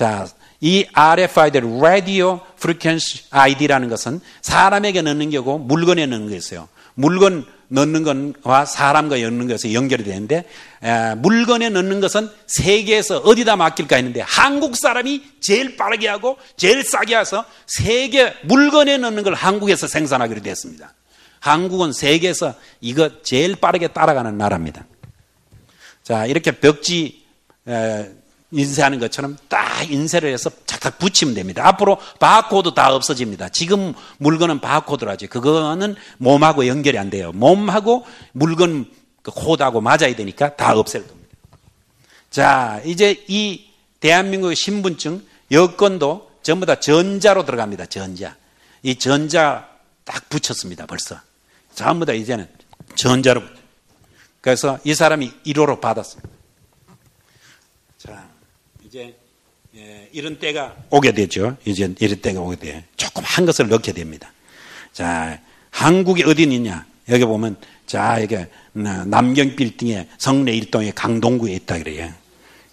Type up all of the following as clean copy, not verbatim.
자, 이 RFID, Radio Frequency ID라는 것은 사람에게 넣는 거고 물건에 넣는 거였어요. 물건 넣는 것과 사람과 넣는 것에 연결이 되는데 물건에 넣는 것은 세계에서 어디다 맡길까 했는데 한국 사람이 제일 빠르게 하고 제일 싸게 해서 세계 물건에 넣는 걸 한국에서 생산하기로 됐습니다. 한국은 세계에서 이거 제일 빠르게 따라가는 나라입니다. 자, 이렇게 벽지 인쇄하는 것처럼 딱 인쇄를 해서 착착 붙이면 됩니다. 앞으로 바코드 다 없어집니다. 지금 물건은 바코드로 하죠. 그거는 몸하고 연결이 안 돼요. 몸하고 물건 코드하고 맞아야 되니까 다 없앨 겁니다. 자, 이제 이 대한민국의 신분증, 여권도 전부 다 전자로 들어갑니다. 전자. 이 전자 딱 붙였습니다. 벌써. 전부 다 이제는 전자로. 그래서 이 사람이 1호로 받았습니다. 자, 이제 이런 때가 오게 되죠. 이제 이런 때가 오게 돼. 조그만 것을 넣게 됩니다. 자, 한국이 어디 있냐? 여기 보면 자, 이게 남경 빌딩에 성내 1동에 강동구에 있다 그래요.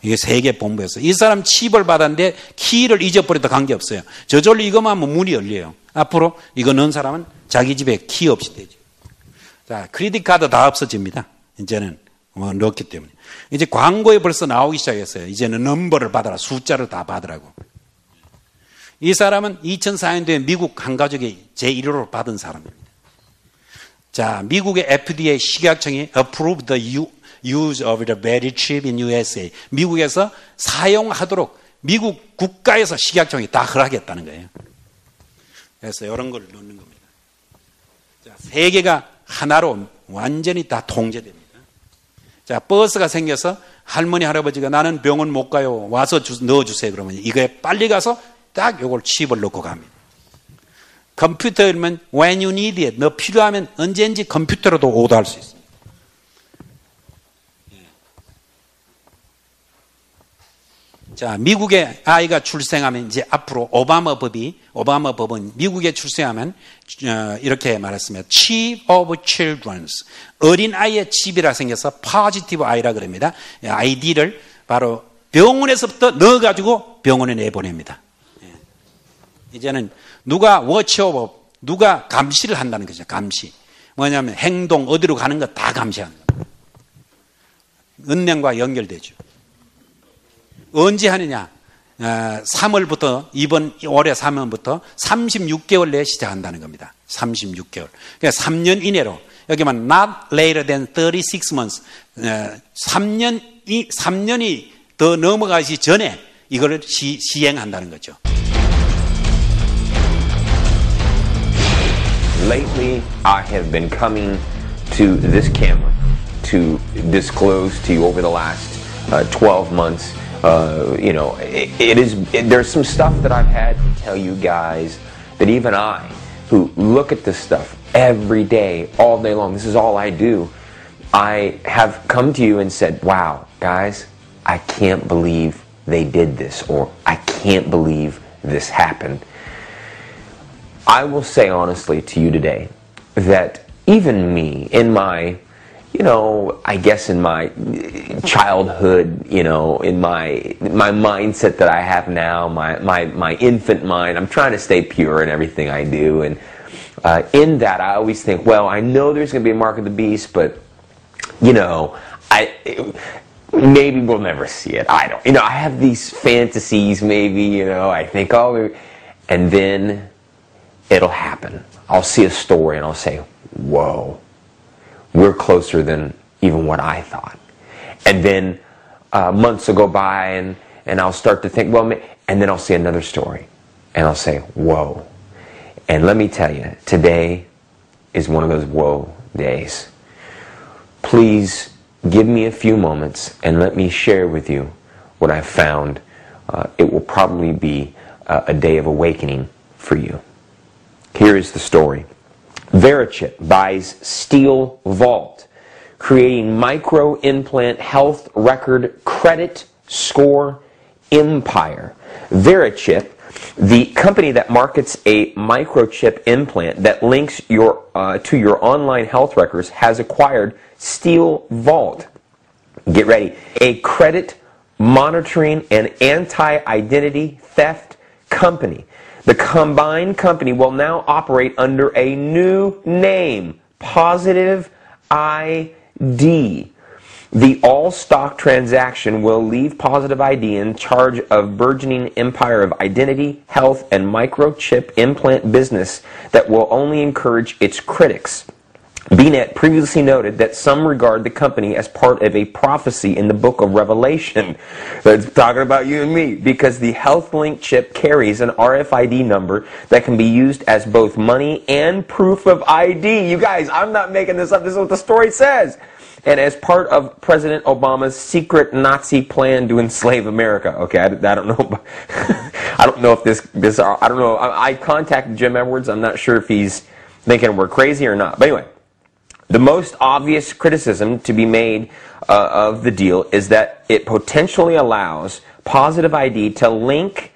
이게 세계 본부에서 이 사람 칩을 받았는데 키를 잊어버려도 관계없어요. 저절로 이것만 하면 문이 열려요. 앞으로 이거 넣은 사람은 자기 집에 키 없이 되죠. 자, 크레딧 카드 다 없어집니다. 이제는 넣었기 때문에. 이제 광고에 벌써 나오기 시작했어요. 이제는 넘버를 받아라. 숫자를 다 받으라고. 이 사람은 2004년도에 미국 한 가족이 제1호로 받은 사람입니다. 자, 미국의 FDA 식약청이 approved the use of the very chip in USA. 미국에서 사용하도록 미국 국가에서 식약청이 다 허락했다는 거예요. 그래서 이런 걸 넣는 겁니다. 자, 세계가 하나로 완전히 다 통제됩니다. 자, 버스가 생겨서 할머니, 할아버지가 나는 병원 못 가요. 와서 넣어주세요. 그러면 이거에 빨리 가서 딱 요걸 칩을 넣고 갑니다. 컴퓨터면 when you need it. 너 필요하면 언제든지 컴퓨터로도 오더할 수 있습니다. 자, 미국의 아이가 출생하면 이제 앞으로 오바마 법은 미국에 출생하면 이렇게 말했습니다. Chief of Children's. 어린 아이의 칩이라 생겨서 포지티브 아이라 그럽니다. 아이디를 바로 병원에서부터 넣어가지고 병원에 내보냅니다. 이제는 누가 워치오버, 누가 감시를 한다는 거죠. 감시. 뭐냐면 행동, 어디로 가는 거 다 감시하는 겁니다. 은행과 연결되죠. 언제 하느냐? 3월부터 이번 올해 3월부터 36개월 내에 시작한다는 겁니다. 36개월. 그러니까 3년 이내로 여기만 not later than 36 months. 3년이 더 넘어가기 전에 이걸 시행한다는 거죠. Lately, I have been coming to this camera to disclose to you over the last 12 months. You know, there's some stuff that I've had to tell you guys that even I, who look at this stuff every day, all day long, this is all I do, I have come to you and said, wow, guys, I can't believe they did this, or I can't believe this happened. I will say honestly to you today that even me, in my, you know, I guess in my childhood, you know, in my mindset that I have now, my infant mind, I'm trying to stay pure in everything I do. And in that, I always think, well, I know there's going to be a mark of the beast, but, you know, maybe we'll never see it. I don't, you know, I have these fantasies maybe, you know, I think, oh, and then it'll happen. I'll see a story and I'll say, whoa. We're closer than even what I thought. And then months will go by and I'll start to think, well, and then I'll see another story. And I'll say, whoa. And let me tell you, today is one of those whoa days. Please give me a few moments and let me share with you what I've found. It will probably be a day of awakening for you. Here is the story. Verichip buys Steel Vault, creating micro-implant health record credit score empire. Verichip, the company that markets a microchip implant that links to your online health records, has acquired Steel Vault. Get ready. A credit monitoring and anti-identity theft company. The combined company will now operate under a new name, Positive ID. The all-stock transaction will leave Positive ID in charge of burgeoning empire of identity, health, and microchip implant business that will only encourage its critics. BNet previously noted that some regard the company as part of a prophecy in the book of Revelation. That's talking about you and me, because the HealthLink chip carries an RFID number that can be used as both money and proof of ID. You guys, I'm not making this up. This is what the story says. And as part of President Obama's secret Nazi plan to enslave America. Okay, I don't know. I don't know if this. I don't know. I contacted Jim Edwards. I'm not sure if he's thinking we're crazy or not. But anyway. The most obvious criticism to be made of the deal is that it potentially allows Positive ID to link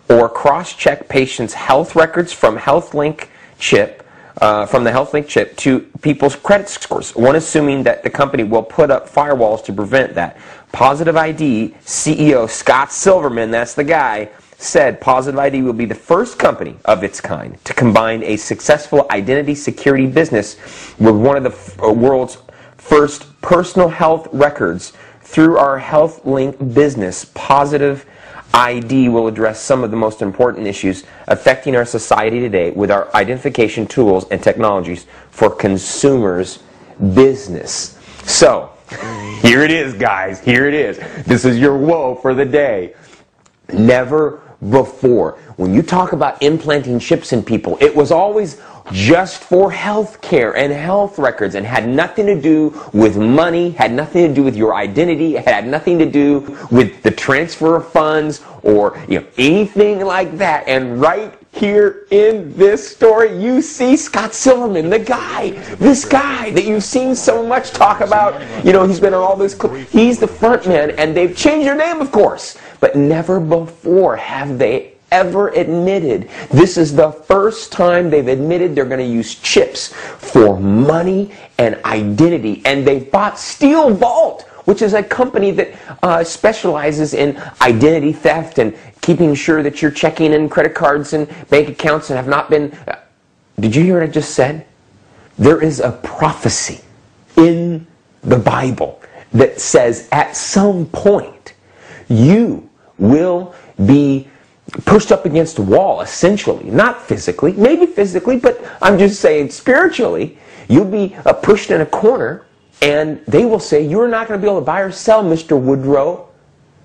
or cross-check patients' health records from HealthLink chip, from the HealthLink chip to people's credit scores. One assuming that the company will put up firewalls to prevent that. Positive ID CEO Scott Silverman, that's the guy, said Positive ID will be the first company of its kind to combine a successful identity security business with one of the world's first personal health records. Through our HealthLink business, Positive ID will address some of the most important issues affecting our society today with our identification tools and technologies for consumers' business. So, here it is, guys. Here it is. This is your woe for the day. Never before, when you talk about implanting chips in people, it was always just for health care and health records and had nothing to do with money, had nothing to do with your identity, had nothing to do with the transfer of funds or anything like that. And right here in this story, you see Scott Silverman, this guy that you've seen so much talk about. He's been on all this. He's the front man, and they've changed their name, of course. But never before have they ever admitted. This is the first time they've admitted they're going to use chips for money and identity. And they bought Steel Vault, which is a company that specializes in identity theft and keeping sure that you're checking in credit cards and bank accounts and have not been... Did you hear what I just said? There is a prophecy in the Bible that says at some point you will be pushed up against a wall, essentially. Not physically, maybe physically, but I'm just saying spiritually. You'll be pushed in a corner, and they will say, you're not going to be able to buy or sell, Mr. Woodrow,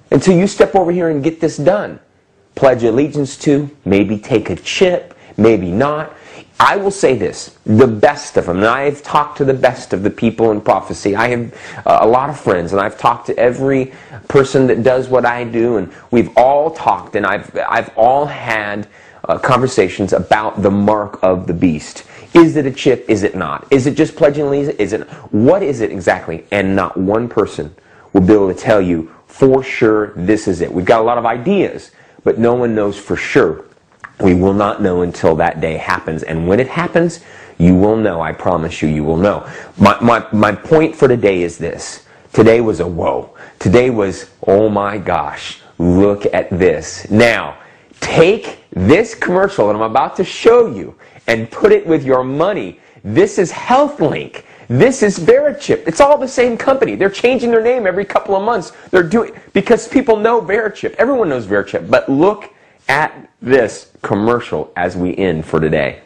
until you step over here and get this done. Pledge allegiance to, maybe take a chip, maybe not. I will say this, the best of them, and I have talked to the best of the people in prophecy. I have a lot of friends, and I've talked to every person that does what I do, and we've all talked, and I've all had conversations about the mark of the beast. Is it a chip? Is it not? Is it just pledging allegiance? Is it? What is it exactly? And not one person will be able to tell you for sure this is it. We've got a lot of ideas, but no one knows for sure. We will not know until that day happens. And when it happens, you will know. I promise you, you will know. My point for today is this. Today was a whoa. Today was, oh my gosh, look at this. Now, take this commercial that I'm about to show you and put it with your money. This is HealthLink. This is Verichip. It's all the same company. They're changing their name every couple of months. They're doing, because people know Verichip. Everyone knows Verichip. But look at this commercial as we end for today.